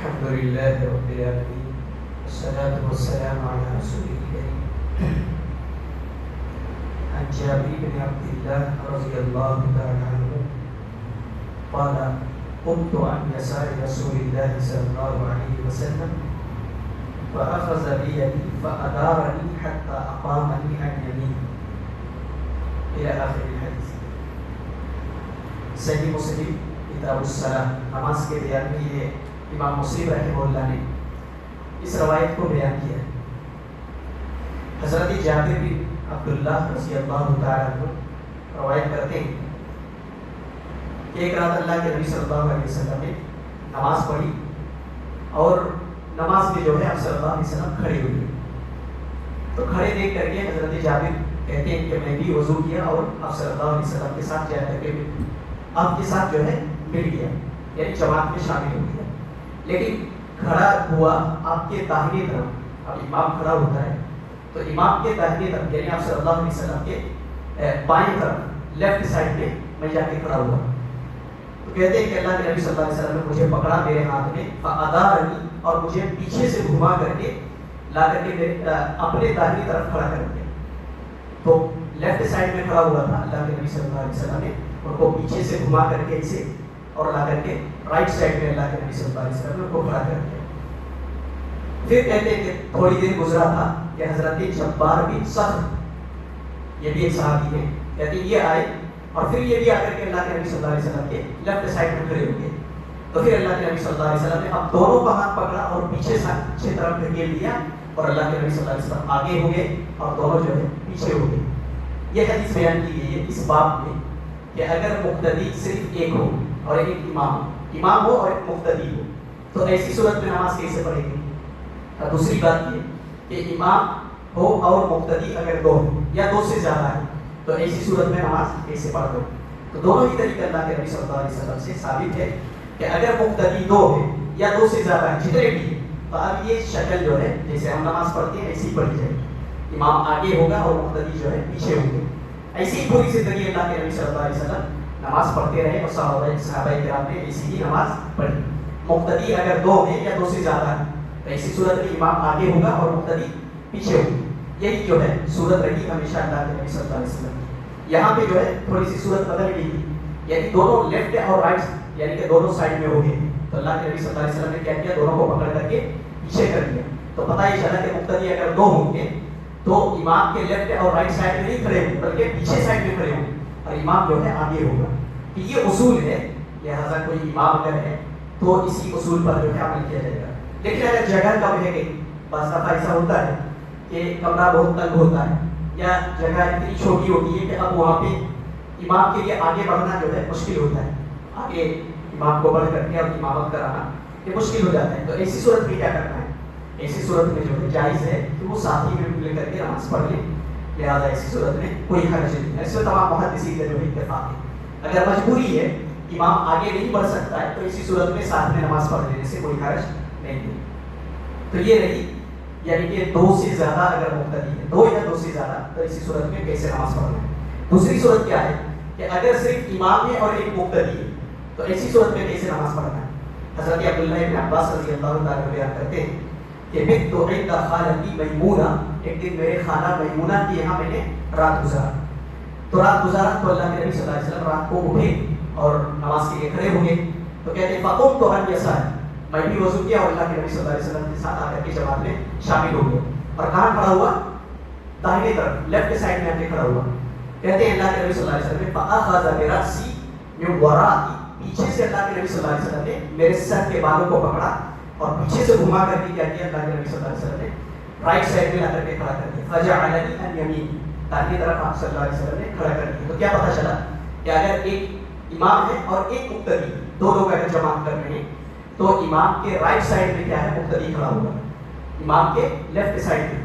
الحمد لله رب العالمين والصلاة والسلام على رسول الكريم عن جابر بن عبد الله رضي الله تعالى عنه قال قمت عن يسار رسول الله صلى الله عليه وسلم فأخذ بيدي فأدارني حتى أقامني عن يمينه إلى آخر الحديث. صحیح مسلم کتاب الصلاۃ نماز کے بیان میں یہ امام مسلم رحمہ اللہ نے اس روایت کو بیان کیا ہے. حضرت جابر بن عبداللہ رضی اللہ تعالیٰ عنہ روایت کرتے ہیں کہ ایک رات اللہ کے نبی صلی اللہ علیہ وسلم نے نماز پڑھی اور نماز میں جو ہے آپ صلی اللہ علیہ وسلم کھڑے ہوئے. تو کھڑے دیکھ کر کے حضرت جابر کہتے ہیں کہ میں بھی وضو کیا اور آپ صلی اللہ علیہ وسلم کے ساتھ جا کر کے آپ کے ساتھ جو ہے مل گیا, یعنی جماعت میں شامل ہو گیا. لیکن کھڑا ہوا آپ کے داہنی طرف. اب امام کھڑا ہوتا ہے تو امام کے داہنی طرف یعنی آپ صلی اللہ علیہ وسلم کے بائیں طرف لیفٹ سائڈ میں جا کے کھڑا ہوا. تو کہتے ہیں کہ اللہ کے نبی صلی اللہ علیہ وسلم نے مجھے پکڑا میرے ہاتھ میں فأدارنی اور مجھے پیچھے سے گھما کر کے لا کر کے اپنے داہنی طرف کھڑا کر دیا. تو لیفٹ سائڈ میں کھڑا ہوا تھا اللہ کے نبی صلی اللہ علیہ وسلم نے ان کو پیچھے سے گھما کر کے اسے اور لا کر کے رائٹ سائڈ میں اللہ کے نبی صلی اللہ علیہ وسلم نے ان کو کھڑا کر دیا. پھر کہتے ہیں کہ تھوڑی دیر گزرا تھا کہ حضرت جبار بن صخر یہ بھی ایک صحابی ہے, کہتے ہیں یہ آئے اور پھر یہ بھی آ کر کے اللہ کے نبی صلی اللہ علیہ وسلم کے لیفٹ سائڈ میں کھڑے ہو گئے. تو پھر اللہ کے نبی صلی اللہ علیہ وسلم نے اب دونوں کا ہاتھ پکڑا اور پیچھے طرف دھکیل دیا اور اللہ کے نبی صلی اللہ علیہ وسلم آگے ہو گئے اور دونوں جو ہے پیچھے ہو گئے. یہ حدیث بیان کی گئی ہے اس باب میں کہ اگر مقتدی صرف ایک ہو اور ایک امام ہو اور ایک مقتدی ہو تو ایسی صورت میں نماز کیسے پڑھے گی. دوسری بات یہ کہ امام ہو اور مقتدی اگر دو ہو یا دو سے زیادہ ہے تو ایسی صورت میں نماز کیسے پڑھ دو. تو دونوں ہی طریقے اللہ کے نبی صلی اللہ علیہ وسلم سے ثابت ہے کہ اگر مقتدی دو ہے یا دو سے زیادہ ہے جتنے بھی ہیں تو اب یہ شکل جو ہے جیسے ہم نماز پڑھتے ہیں ایسی پڑھی جائے. امام آگے ہوگا اور مقتدی جو ہے پیچھے ہوں گے. ایسی ہی پوری زندگی اللہ کے نبی صلی اللہ علیہ وسلم نماز پڑھتے رہے اور صحابہ کرام نے ایسی ہی نماز پڑھی. مقتدی اگر دو ہیں یا دو سے زیادہ ہے تو ایسی صورت میں امام آگے ہوگا اور مقتدی پیچھے ہوگی. یہی جو ہے صورت رہی ہمیشہ اللہ کے نبی صلی اللہ علیہ وسلم کی. یہاں پہ جو ہے تھوڑی سی صورت بدل گئی تھی, یعنی دونوں لیفٹ اور رائٹ یعنی کہ دونوں سائڈ میں ہو گئے. تو اللہ کے نبی صلی اللہ علیہ وسلم نے کیا کیا, دونوں کو پکڑ کر کے پیچھے کر دیا. تو پتہ یہ چلا کہ مقتدی اگر دو ہوں گے تو امام کے لیفٹ اور رائٹ سائڈ میں نہیں کھڑے ہوں بلکہ پیچھے سائڈ میں کھڑے ہوں اور امام جو ہے آگے ہوگا. کہ یہ اصول ہے, لہٰذا کوئی امام اگر ہے تو اسی اصول پر جو ہے عمل کیا جائے گا. لیکن اگر جگہ کم ہے گئی, بعض دفعہ ایسا ہوتا ہے کہ کمرہ بہت تنگ ہوتا ہے یا جگہ اتنی چھوٹی ہوتی ہے کہ اب وہاں پہ امام کے لیے آگے بڑھنا جو ہے مشکل ہوتا ہے. آگے امام کو بڑھ کر کے اور امامت کرانا یہ مشکل ہو جاتا ہے. تو ایسی صورت میں کیا کرنا ہے, ایسی صورت میں جو ہے جائز ہے کہ وہ ساتھی میں مل کر کے نماز پڑھ لیں. لہٰذا ایسی صورت میں کوئی حرج نہیں ہے. اس میں تمام محدثین کا جو ہے اتفاق ہے. اگر مجبوری ہے امام آگے نہیں بڑھ سکتا ہے تو اسی صورت میں ساتھ میں نماز پڑھ لینے سے کوئی حرج نہیں ہے. تو یہ رہی یعنی کہ دو سے زیادہ اگر مقتدی ہے, دو یا دو سے زیادہ, تو اسی صورت میں کیسے نماز پڑھنا ہے. دوسری صورت کیا ہے کہ اگر صرف امام ہے اور ایک مقتدی ہے تو ایسی صورت میں کیسے نماز پڑھنا ہے. حضرت عبداللہ بن عباس رضی اللہ تعالیٰ بیان کرتے ہیں کہ میں تو عند خالتی میمونہ, ایک دن میرے خالہ میمونہ کے یہاں میں نے رات گزارا. تو رات گزارا تو اللہ کے نبی صلی اللہ علیہ وسلم رات کو اٹھے اور نماز کے لیے کھڑے ہو گئے. تو کہتے ہیں فقمت عن یسار, میں بھی وضو کیا اور اللہ کے نبی صلی اللہ علیہ وسلم کے ساتھ آ کر کے جماعت میں شامل ہو گئے. اور کہاں کھڑا ہوا, داہنی طرف لیفٹ سائڈ میں آ کے کھڑا ہوا. کہتے ہیں اللہ کے نبی صلی اللہ علیہ وسلم نے فأخذ برأسی من ورائی, پیچھے سے اللہ کے نبی صلی اللہ علیہ وسلم نے میرے سر کے بالوں کو پکڑا اور پیچھے سے گھما کر کے کیا کیا, اللہ کے نبی صلی اللہ علیہ وسلم نے رائٹ سائڈ میں لا کر کے کھڑا کر دیا. فجعلنی عن یمینی, داہنی طرف آپ صلی اللہ علیہ وسلم نے کھڑا کر دیا. تو کیا پتہ چلا کہ اگر ایک امام ہے اور ایک مقتدی, دو لوگ اگر جماعت کر رہے ہیں تو امام کے رائٹ سائڈ میں کیا ہے, مقتدی کھڑا ہوگا, امام کے لیفٹ سائڈ میں.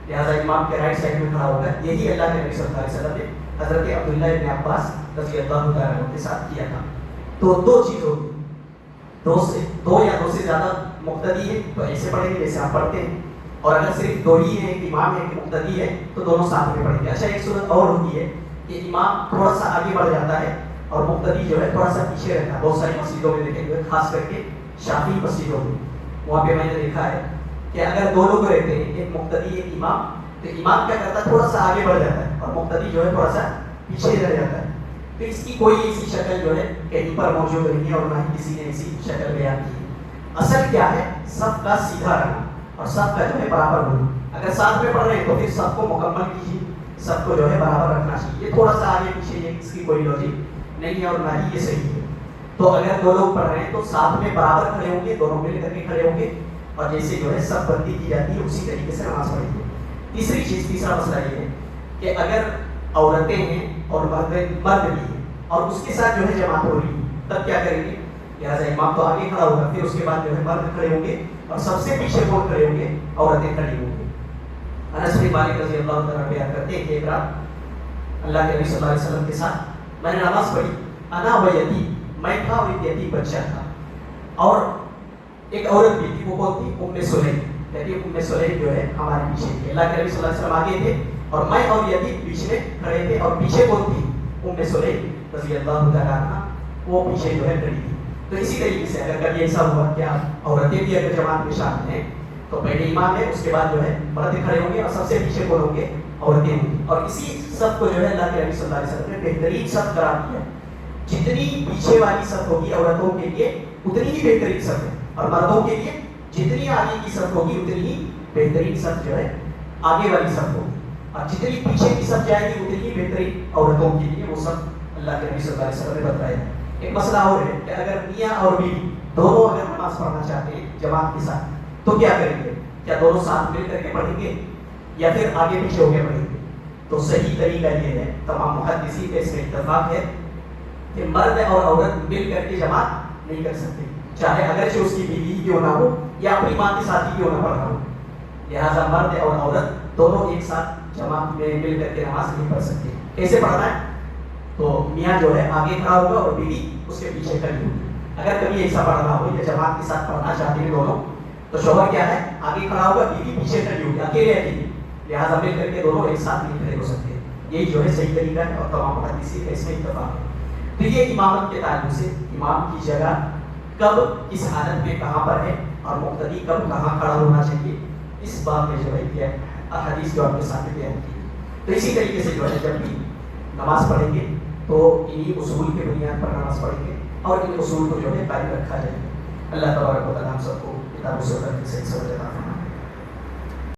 لہٰذا امام کے رائٹ سائڈ میں کھڑا ہوگا. یہی اللہ کے نبی صلی اللہ علیہ وسلم نے حضرت عبداللہ بن عباس رضی اللہ تعالیٰ عنہ کے ساتھ کیا تھا. تو دو چیز ہوگی, دو یا دو سے زیادہ مقتدی ہے تو ایسے پڑھیں گے جیسے آپ پڑھتے ہیں, اور اگر صرف دو ہی ہیں, ایک امام ہے ایک مقتدی ہے, تو دونوں ساتھ میں پڑھیں گے. اچھا, ایک صورت اور ہوتی ہے کہ امام تھوڑا سا آگے بڑھ جاتا ہے اور مقتدی جو ہے تھوڑا سا پیچھے رہتا ہے. بہت ساری مسجدوں میں دیکھیں گے, خاص کر کے شافعی مسجدوں میں وہاں پہ میں نے دیکھا ہے کہ اگر دو لوگ رہتے ہیں، ایک مقتدی ایک امام، تو امام کیا کرتا ہے تھوڑا سا آگے بڑھ جاتا ہے اور مقتدی جو ہے تھوڑا سا پیچھے رہ جاتا ہے. تو اس کی کوئی ایسی شکل جو ہے کہیں پر موجود نہیں ہے اور نہ ہی کسی نے ایسی شکل بیان کی ہے. اصل کیا ہے؟ صف کا سیدھا رہنا اور صف کا جو ہے برابر ہونا. اگر ساتھ میں پڑھ رہے ہیں تو پھر سب کو مکمل کیجیے، سب کو جو ہے برابر رکھنا چاہیے. تھوڑا سا آگے پیچھے یہ اس کی کوئی لاجک نہیں ہے اور نہ ہی یہ صحیح ہے. تو اگر دو لوگ پڑھ رہے ہیں تو ساتھ میں برابر کھڑے ہوں گے، دونوں مل کر کے کھڑے ہوں گے اور جیسے جو ہے سب بندی کی جاتی ہے اسی طریقے سے نماز پڑھیں گے. تیسری چیز، تیسرا مسئلہ یہ ہے کہ اگر عورتیں ہیں اور مرد بھی ہیں اور اس کے ساتھ جو ہے جماعت ہو رہی ہے، تب کیا کریں گے؟ لہٰذا امام تو آگے کھڑا ہوگا، پھر اس کے بعد جو ہے مرد کھڑے ہوں گے اور سب سے پیچھے کون کھڑے ہوں گے؟ عورتیں کھڑی ہوں گی. انس بن مالک رضی اللہ تعالیٰ بیان کرتے ہیں کہ ایک رات اللہ کے نبی صلی اللہ علیہ وسلم کے ساتھ میں نے نماز پڑھی، انا و یتیم، میں تھا اور ایک یتیم بچہ تھا اور ایک عورت بھی تھی. وہ کون تھی؟ ام سلیم. کہتی ہے ام سلیم جو ہے ہمارے پیچھے تھی. اللہ کے نبی صلی اللہ علیہ وسلم آگے تھے اور میں اور یتیم بیچ میں کھڑے تھے اور پیچھے کون تھی؟ ام سلیم رضی اللہ تعالیٰ عنہ، وہ پیچھے جو ہے کھڑی تھی. تو اسی طریقے سے اگر کبھی ایسا ہوا کہ آپ عورتیں بھی اگر جماعت میں شامل ہیں تو پہلے امام ہے، اس کے بعد جو ہے مرد کھڑے ہوں گے اور سب سے پیچھے کون ہوں گے؟ عورتیں ہوں گی. اور اسی صف کو جو ہے اللہ کے نبی صلی اللہ علیہ وسلم نے بہترین صف قرار دیا. جتنی پیچھے والی صف ہوگی عورتوں کے لیے اتنی ہی بہترین صف ہے، اور مردوں کے لیے جتنی آگے کی صف ہوگی اتنی ہی بہترین صف جو ہے آگے والی صف ہوگی. اور جتنی پیچھے کی صف جائے گی اتنی ہی بہترین عورتوں کے لیے وہ صف اللہ کے نبی صلی اللہ علیہ وسلم نے بتایا. ایک مسئلہ اور ہے کہ اگر میاں اور بیوی دونوں اگر نماز پڑھنا چاہتے ہیں جماعت کے ساتھ تو کیا کریں گے؟ کیا دونوں ساتھ مل کر کے پڑھیں گے یا پھر آگے پیچھے ہو کے پڑھیں گے؟ تو صحیح طریقہ یہ ہے، تمام محدثین کا اس میں اتفاق ہے کہ مرد اور عورت مل کر کے جماعت نہیں کر سکتے، چاہے اگرچہ اس کی بیوی کیوں نہ ہو یا اپنی ماں کے ساتھ ہی کیوں نہ پڑھ رہا ہو. لہٰذا مرد اور عورت دونوں ایک ساتھ جماعت میں مل کر کے نماز نہیں پڑھ سکتے. کیسے پڑھنا ہے؟ تو میاں جو ہے آگے کھڑا ہوگا اور بیوی اس کے پیچھے کھڑی ہوگی. اگر کبھی ایسا پڑھنا ہو یا جماعت کے ساتھ پڑھنا چاہتے ہیں دونوں، تو شوہر کیا ہے؟ آگے کھڑا ہوگا، بیوی پیچھے کھڑی ہوگی، اکیلے. لہٰذا مل کر کے دونوں ایک ساتھ نہیں کھڑے ہو سکتے. یہی جو ہے صحیح طریقہ ہے اور تمام محدثین کا اس میں اتفاق ہے. تو یہ امامت کے تعلق سے امام کی جگہ کب کس حالت میں کہاں پر ہے اور مقتدی کب کہاں کھڑا ہونا چاہیے، اس بات میں جو ہے یہ احادیث جو آپ کے سامنے بیان کی. تو اسی طریقے سے جو ہے جب بھی نماز پڑھیں گے تو انہی اصول کے بنیاد پر نماز پڑھیں گے اور ان اصول کو جو ہے قائم رکھا جائے. اللہ تبارک و تعالیٰ ہم سب کو کتاب و سنت کی صحیح سمجھ عطا فرمائے.